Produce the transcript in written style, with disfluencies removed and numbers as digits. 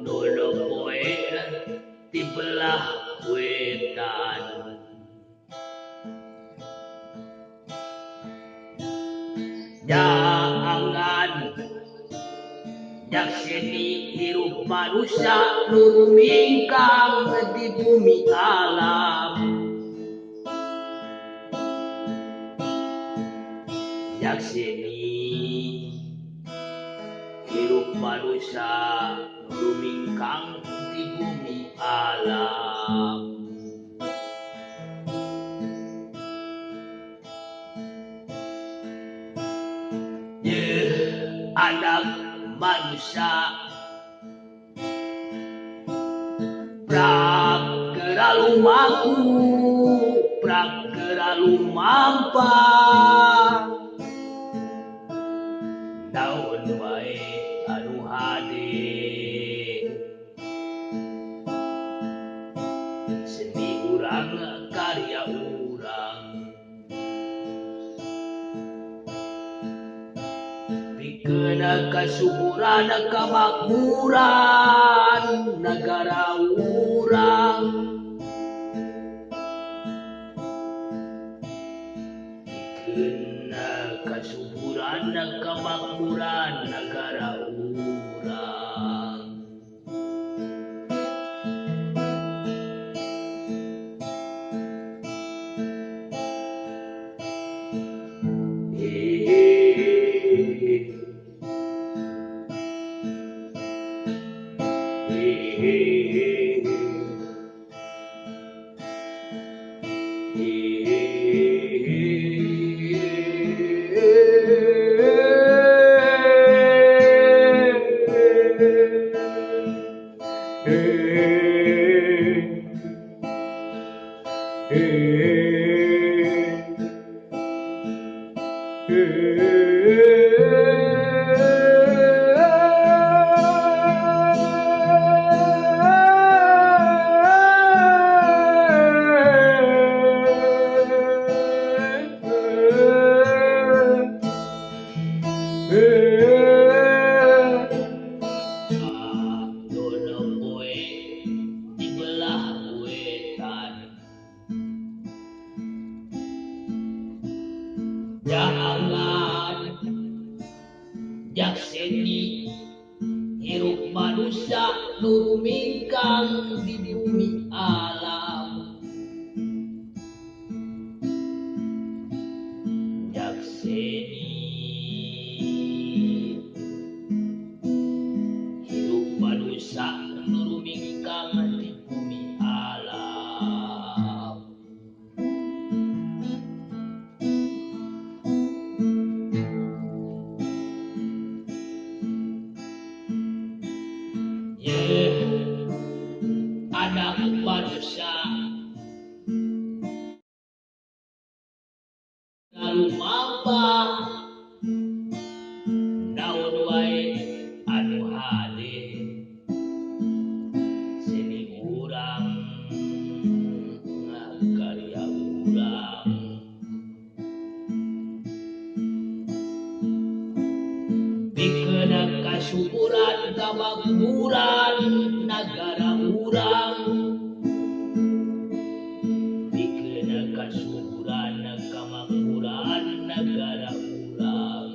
Nulopoy tibelah wetan jangan jakseni hirup manusia nurumingkang di bumi alam jakseni hirup manusia nurumingkang di bumi alam anak manusia prakera lumaku prakera lumampa daun wae anu hade seni urang karya urang pikeun kasuburan kamakmuran negara urang pikeun kasuburan kamakmuran negara urang Nulopoy tibelah wetan jangan jakseni hirup manusia nurumingkang di bumi alam jakseni hirup manusia nurumingkang di bumi alam anak manusia lumampa daun wae anu hade seni urang karya urang pikeun kasuburan kamakmuran negara urang pikeun kasuburan kamakmuran negara urang